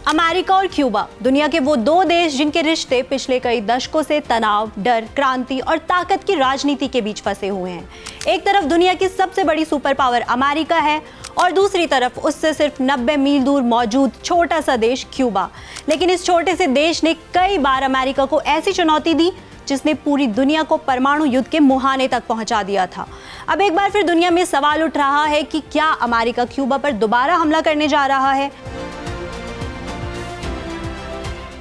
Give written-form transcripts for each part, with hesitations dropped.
America और Cuba दुनिया के वो दो देश जिनके रिश्ते पिछले कई दशकों से तनाव, डर, क्रांति और ताकत की राजनीति के बीच फंसे हुए हैं। एक तरफ दुनिया की सबसे बड़ी सुपर पावर अमेरिका है और दूसरी तरफ उससे सिर्फ 90 मील दूर मौजूद छोटा सा देश क्यूबा। लेकिन इस छोटे से देश ने कई बार अमेरिका को ऐसी चुनौती दी जिसने पूरी दुनिया को परमाणु युद्ध के मुहाने तक पहुंचा दिया था। अब एक बार फिर दुनिया में सवाल उठ रहा है कि क्या अमेरिका क्यूबा पर दोबारा हमला करने जा रहा है।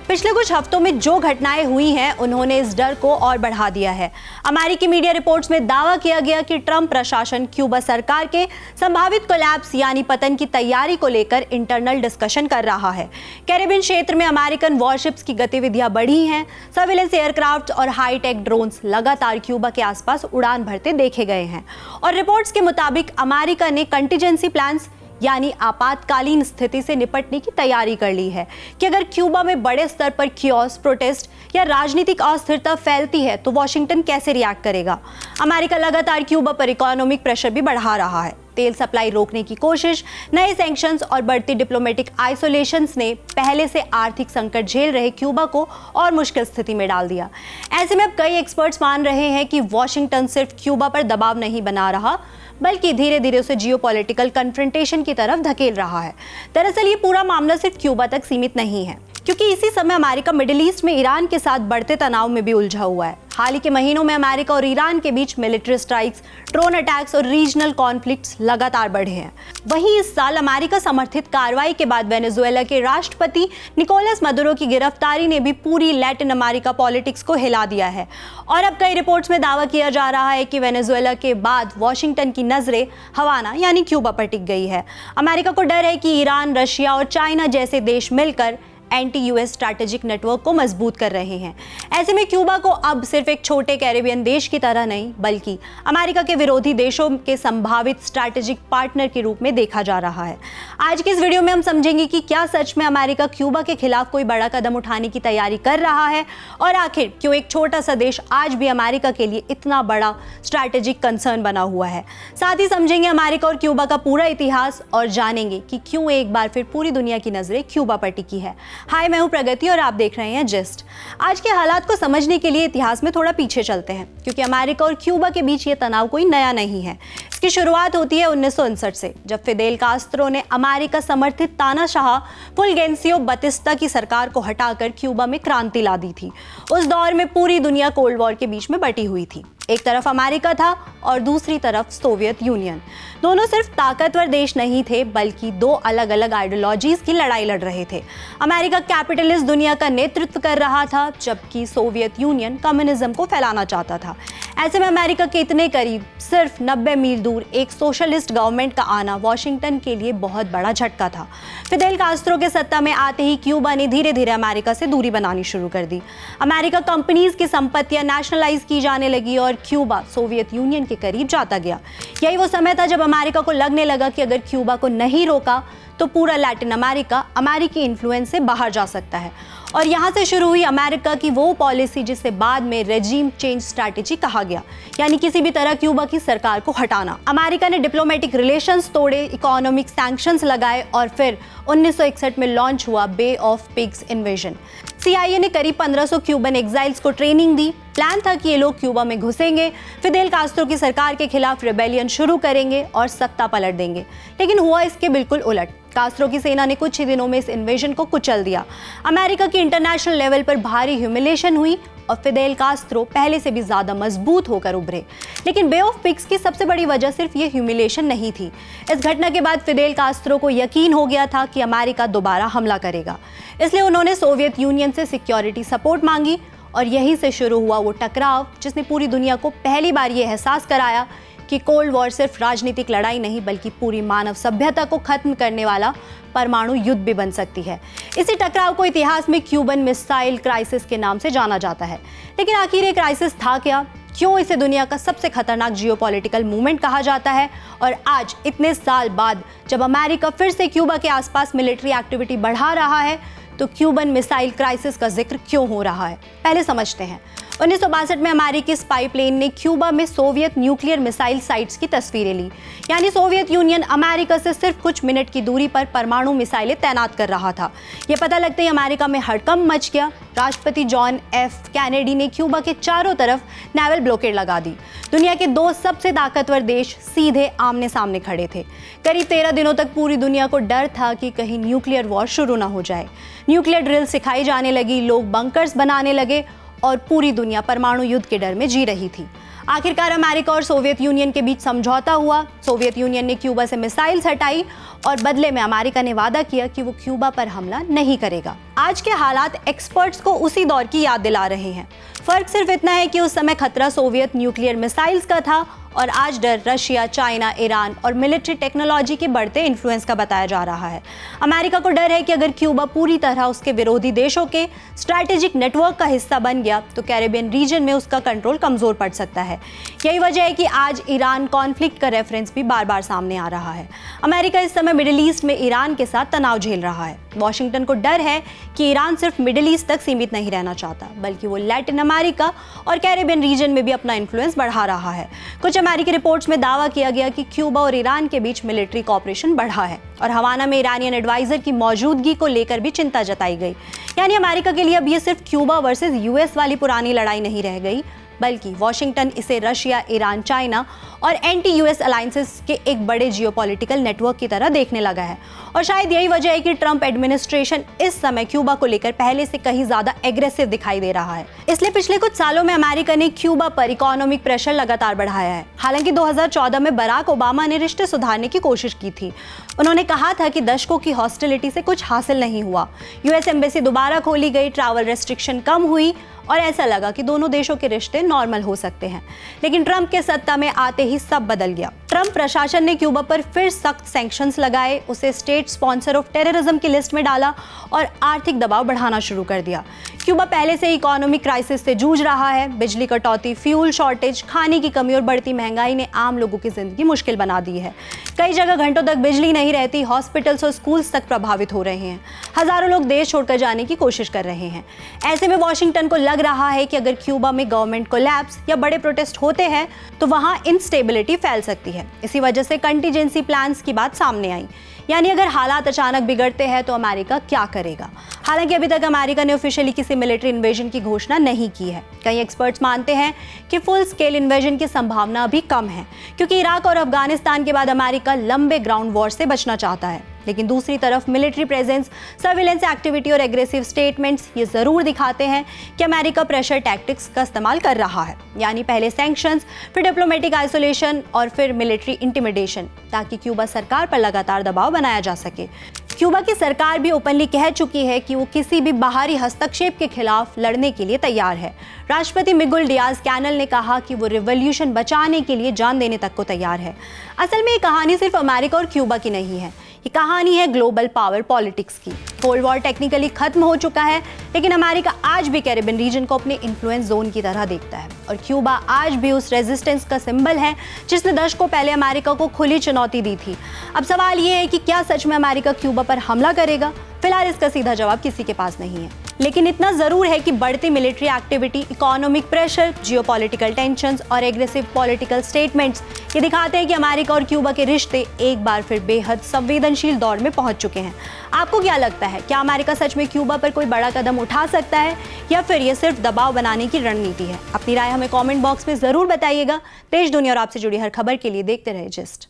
पिछले कुछ हफ्तों में जो घटनाएं हुई हैं उन्होंने इस डर को और बढ़ा दिया है। अमेरिकी मीडिया रिपोर्ट्स में दावा किया गया कि ट्रंप प्रशासन क्यूबा सरकार के संभावित कोलैप्स यानी पतन की तैयारी को लेकर इंटरनल डिस्कशन कर रहा है। कैरिबियन क्षेत्र में अमेरिकन वॉरशिप्स की गतिविधियां बढ़ी हैं। सर्विलेंस एयरक्राफ्ट और हाईटेक ड्रोन्स लगातार क्यूबा के आसपास उड़ान भरते देखे गए हैं और रिपोर्ट्स के मुताबिक अमेरिका ने कंटीजेंसी प्लान्स यानी आपातकालीन स्थिति से निपटने की तैयारी कर ली है कि अगर क्यूबा में बड़े स्तर पर कियोस, प्रोटेस्ट या राजनीतिक अस्थिरता फैलती है तो वॉशिंगटन कैसे रिएक्ट करेगा। अमेरिका लगातार क्यूबा पर इकोनॉमिक प्रेशर भी बढ़ा रहा है। तेल सप्लाई रोकने की कोशिश, नए सैंक्शंस और बढ़ती डिप्लोमेटिक आइसोलेशंस ने पहले से आर्थिक संकट झेल रहे क्यूबा को और मुश्किल स्थिति में डाल दिया। ऐसे में अब कई एक्सपर्ट्स मान रहे हैं कि वॉशिंगटन सिर्फ क्यूबा पर दबाव नहीं बना रहा बल्कि धीरे धीरे उसे जियोपॉलिटिकल कन्फ्रंटेशन की तरफ धकेल रहा है। दरअसल ये पूरा मामला सिर्फ क्यूबा तक सीमित नहीं है, क्योंकि इसी समय अमेरिका मिडिल ईस्ट में ईरान के साथ बढ़ते तनाव में भी उलझा हुआ है। हाल ही के महीनों में अमेरिका और ईरान के बीच मिलिट्री स्ट्राइक्स, ड्रोन अटैक्स और रीजनल कॉन्फ्लिक्ट्स लगातार बढ़े हैं। वहीं इस साल अमेरिका समर्थित कार्रवाई के बाद वेनेजुएला के राष्ट्रपति निकोलस मदुरो की गिरफ्तारी ने भी पूरी लैटिन अमेरिका पॉलिटिक्स को हिला दिया है और अब कई रिपोर्ट्स में दावा किया जा रहा है कि वेनेजुएला के बाद वॉशिंगटन की नजरें हवाना यानी क्यूबा पर टिक गई है। अमेरिका को डर है कि ईरान, रशिया और चाइना जैसे देश मिलकर एंटी यूएस स्ट्रैटेजिक नेटवर्क को मजबूत कर रहे हैं। ऐसे में क्यूबा को अब सिर्फ एक छोटे कैरिबियन देश की तरह नहीं बल्कि अमेरिका के विरोधी देशों के संभावित स्ट्रैटेजिक पार्टनर के रूप में देखा जा रहा है। आज की इस वीडियो में हम समझेंगे कि क्या सच में अमेरिका क्यूबा के खिलाफ कोई बड़ा कदम उठाने की तैयारी कर रहा है और आखिर क्यों एक छोटा सा देश आज भी अमेरिका के लिए इतना बड़ा स्ट्रैटेजिक कंसर्न बना हुआ है। साथ ही समझेंगे अमेरिका और क्यूबा का पूरा इतिहास और जानेंगे कि क्यों एक बार फिर पूरी दुनिया की नजरें क्यूबा पर टिकी है। हाय, मैं हूं प्रगति और आप देख रहे हैं जिस्ट। आज के हालात को समझने के लिए इतिहास में थोड़ा पीछे चलते हैं, क्योंकि अमेरिका और क्यूबा के बीच ये तनाव कोई नया नहीं है। इसकी शुरुआत होती है 1959 से, जब फिदेल कास्त्रो ने अमेरिका समर्थित तानाशाह फुलगेंसियो बतिस्ता की सरकार को हटाकर क्यूबा में क्रांति ला दी थी। उस दौर में पूरी दुनिया कोल्ड वॉर के बीच में बटी हुई थी। एक तरफ अमेरिका था और दूसरी तरफ सोवियत यूनियन। दोनों सिर्फ ताकतवर देश नहीं थे बल्कि दो अलग अलग आइडियोलॉजीज की लड़ाई लड़ रहे थे। अमेरिका कैपिटलिस्ट दुनिया का नेतृत्व कर रहा था जबकि सोवियत यूनियन कम्युनिज्म को फैलाना चाहता था। ऐसे में अमेरिका के इतने करीब सिर्फ 90 मील दूर एक सोशलिस्ट गवर्नमेंट का आना वॉशिंगटन के लिए बहुत बड़ा झटका था। फिदेल कास्त्रो के सत्ता में आते ही क्यूबा ने धीरे धीरे अमेरिका से दूरी बनानी शुरू कर दी। अमेरिका कंपनीज की संपत्तियां नेशनलाइज की जाने लगी और क्यूबा सोवियत यूनियन के करीब जाता गया। यही वो समय था जब अमेरिका को लगने लगा कि अगर क्यूबा को नहीं रोका तो पूरा लैटिन अमेरिका अमेरिकी इन्फ्लुएंस से बाहर जा सकता है। और यहाँ से शुरू हुई अमेरिका की वो पॉलिसी जिसे बाद में रेजिम चेंज स्ट्रैटेजी कहा गया, यानी किसी भी तरह क्यूबा की सरकार को हटाना। अमेरिका ने डिप्लोमेटिक रिलेशंस तोड़े, इकोनॉमिक सैंक्शंस लगाए और फिर 1961 में लॉन्च हुआ बे ऑफ पिग्स इन्वेजन। CIA ने करीब 1500 क्यूबन एग्जाइल्स को ट्रेनिंग दी। प्लान था कि ये लोग क्यूबा में घुसेंगे, फिदेल कास्त्रो की सरकार के खिलाफ रिबेलियन शुरू करेंगे और सत्ता पलट देंगे। लेकिन हुआ इसके बिल्कुल उलट। कास्त्रो की सेना ने कुछ ही दिनों में इस इन्वेजन को कुचल दिया। अमेरिका की इंटरनेशनल लेवल पर भारी ह्यूमिलेशन हुई और फिदेल कास्त्रो पहले से भी ज्यादा मजबूत होकर उभरे। लेकिन बे ऑफ पिग्स की सबसे बड़ी वजह सिर्फ ये ह्यूमिलेशन नहीं थी। इस घटना के बाद फिदेल कास्त्रो को यकीन हो गया था कि अमेरिका दोबारा हमला करेगा, इसलिए उन्होंने सोवियत यूनियन से सिक्योरिटी सपोर्ट मांगी और यहीं से शुरू हुआ वो टकराव जिसने पूरी दुनिया को पहली बार ये एहसास कराया कि कोल्ड वॉर सिर्फ राजनीतिक लड़ाई नहीं बल्कि पूरी मानव सभ्यता को खत्म करने वाला परमाणु युद्ध भी बन सकती है। इसी टकराव को इतिहास में क्यूबन मिसाइल क्राइसिस के नाम से जाना जाता है। लेकिन आखिर ये क्राइसिस था क्या? क्यों इसे दुनिया का सबसे खतरनाक जियोपॉलिटिकल मूवमेंट कहा जाता है? और आज इतने साल बाद जब अमेरिका फिर से क्यूबा के आसपास मिलिट्री एक्टिविटी बढ़ा रहा है तो क्यूबन मिसाइल क्राइसिस का जिक्र क्यों हो रहा है, पहले समझते हैं। 1962 में अमेरिकी स्पाई प्लेन ने क्यूबा में सोवियत न्यूक्लियर मिसाइल साइट्स की तस्वीरें ली। यानी सोवियत यूनियन अमेरिका से सिर्फ कुछ मिनट की दूरी पर परमाणु मिसाइलें तैनात कर रहा था। यह पता लगते ही अमेरिका में हड़कंप मच गया। राष्ट्रपति जॉन एफ कैनेडी ने क्यूबा के चारों तरफ नेवल ब्लॉकेड लगा दी। दुनिया के दो सबसे ताकतवर देश सीधे आमने सामने खड़े थे। करीब 13 दिनों तक पूरी दुनिया को डर था कि कहीं न्यूक्लियर वॉर शुरू न हो जाए। न्यूक्लियर ड्रिल सिखाई जाने लगी, लोग बंकर्स बनाने लगे और पूरी दुनिया परमाणु युद्ध के डर में जी रही थी। आखिरकार अमेरिका और सोवियत यूनियन के बीच समझौता हुआ। सोवियत यूनियन ने क्यूबा से मिसाइल्स हटाई और बदले में अमेरिका ने वादा किया कि वो क्यूबा पर हमला नहीं करेगा। आज के हालात एक्सपर्ट्स को उसी दौर की याद दिला रहे हैं। फर्क सिर्फ इतना है कि उस समय खतरा सोवियत न्यूक्लियर मिसाइल्स का था और आज डर रशिया, चाइना, ईरान और मिलिट्री टेक्नोलॉजी के बढ़ते इन्फ्लुएंस का बताया जा रहा है। अमेरिका को डर है कि अगर क्यूबा पूरी तरह उसके विरोधी देशों के स्ट्रैटेजिक नेटवर्क का हिस्सा बन गया तो कैरेबियन रीजन में उसका कंट्रोल कमजोर पड़ सकता है। यही वजह है कि आज ईरान कॉन्फ्लिक्ट का रेफरेंस भी बार बार सामने आ रहा है। अमेरिका इस समय मिडिल ईस्ट में ईरान के साथ तनाव झेल रहा है। वॉशिंगटन को डर है कि ईरान सिर्फ मिडिल ईस्ट तक सीमित नहीं रहना चाहता, बल्कि वो लैटिन अमेरिका और कैरेबियन रीजन में भी अपना इन्फ्लुएंस बढ़ा रहा है। कुछ अमेरिकी रिपोर्ट्स में दावा किया गया कि क्यूबा और ईरान के बीच मिलिट्री कॉपरेशन बढ़ा है और हवाना में ईरानियन एडवाइजर की मौजूदगी को लेकर भी चिंता जताई गई। यानी अमेरिका के लिए अब ये सिर्फ क्यूबा वर्सेस यूएस वाली पुरानी लड़ाई नहीं रह गई, बल्कि वॉशिंगटन इसे रशिया, ईरान, चाइना और एंटी यूएस अलायंसेस के एक बड़े जियोपॉलिटिकल नेटवर्क की तरह देखने लगा है। और शायद यही वजह है कि ट्रंप एडमिनिस्ट्रेशन इस समय क्यूबा को लेकर पहले से कहीं ज्यादा एग्रेसिव दिखाई दे रहा है। इसलिए पिछले कुछ सालों में अमेरिका ने क्यूबा पर इकोनॉमिक प्रेशर लगातार बढ़ाया है। हालांकि 2014 में बराक ओबामा ने रिश्ते सुधारने की कोशिश की थी। उन्होंने कहा था कि दशकों की हॉस्टिलिटी से कुछ हासिल नहीं हुआ। यूएस एम्बेसी दोबारा खोली गई, ट्रैवल रेस्ट्रिक्शन कम हुई और ऐसा लगा कि दोनों देशों के रिश्ते नॉर्मल हो सकते हैं। लेकिन ट्रंप के सत्ता में आते ही सब बदल गया। ट्रंप प्रशासन ने क्यूबा पर फिर सख्त सैंक्शंस लगाए, उसे स्टेट स्पॉन्सर ऑफ टेररिज्म की लिस्ट में डाला और आर्थिक दबाव बढ़ाना शुरू कर दिया। क्यूबा पहले से इकोनॉमिक क्राइसिस से जूझ रहा है। बिजली कटौती, फ्यूल शॉर्टेज, खाने की कमी और बढ़ती महंगाई ने आम लोगों की जिंदगी मुश्किल बना दी है। कई जगह घंटों तक बिजली नहीं रहती, हॉस्पिटल्स और स्कूल्स तक प्रभावित हो रहे हैं। हजारों लोग देश छोड़कर जाने की कोशिश कर रहे हैं। ऐसे में वॉशिंगटन को लग रहा है कि अगर क्यूबा में गवर्नमेंट कोलैप्स या बड़े प्रोटेस्ट होते हैं तो वहां इंस्टेबिलिटी फैल सकती है। इसी वजह से कंटीजेंसी प्लान्स की बात सामने आई। यानी अगर हालात अचानक बिगड़ते हैं तो अमेरिका क्या करेगा। हालांकि अभी तक अमेरिका ने ऑफिशियली किसी मिलिट्री इन्वेजन की घोषणा नहीं की है। कई एक्सपर्ट्स मानते हैं कि फुल स्केल इन्वेजन की संभावना अभी कम है, क्योंकि इराक और अफगानिस्तान के बाद अमेरिका लंबे ग्राउंड वॉर से बचना चाहता है। लेकिन दूसरी तरफ मिलिट्री प्रेजेंस, सर्विलेंस एक्टिविटी और एग्रेसिव स्टेटमेंट्स ये जरूर दिखाते हैं कि अमेरिका प्रेशर टैक्टिक्स का इस्तेमाल कर रहा है। यानी पहले सैंक्शंस, फिर डिप्लोमेटिक आइसोलेशन और फिर मिलिट्री इंटिमिडेशन, ताकि क्यूबा सरकार पर लगातार दबाव बनाया जा सके। क्यूबा की सरकार भी ओपनली कह चुकी है कि वो किसी भी बाहरी हस्तक्षेप के खिलाफ लड़ने के लिए तैयार है। राष्ट्रपति मिगुल डियाज कैनल ने कहा कि वो रिवॉल्यूशन बचाने के लिए जान देने तक को तैयार है। असल में ये कहानी सिर्फ अमेरिका और क्यूबा की नहीं है, ये कहानी है ग्लोबल पावर पॉलिटिक्स की। कोल्ड वॉर टेक्निकली खत्म हो चुका है, लेकिन अमेरिका आज भी कैरेबियन रीजन को अपने इन्फ्लुएंस जोन की तरह देखता है और क्यूबा आज भी उस रेजिस्टेंस का सिंबल है जिसने दशकों पहले अमेरिका को खुली चुनौती दी थी। अब सवाल ये है कि क्या सच में अमेरिका क्यूबा पर हमला करेगा? फिलहाल इसका सीधा जवाब किसी के पास नहीं है, लेकिन इतना जरूर है कि बढ़ती military activity, economic pressure, geopolitical tensions और एग्रेसिव पॉलिटिकल स्टेटमेंट्स ये दिखाते हैं कि अमेरिका और क्यूबा के रिश्ते एक बार फिर बेहद संवेदनशील दौर में पहुंच चुके हैं। आपको क्या लगता है, क्या अमेरिका सच में क्यूबा पर कोई बड़ा कदम उठा सकता है या फिर ये सिर्फ दबाव बनाने की रणनीति है? अपनी राय हमें कमेंट बॉक्स में जरूर बताइएगा। देश, दुनिया और आपसे जुड़ी हर खबर के लिए देखते रहे जिस्ट।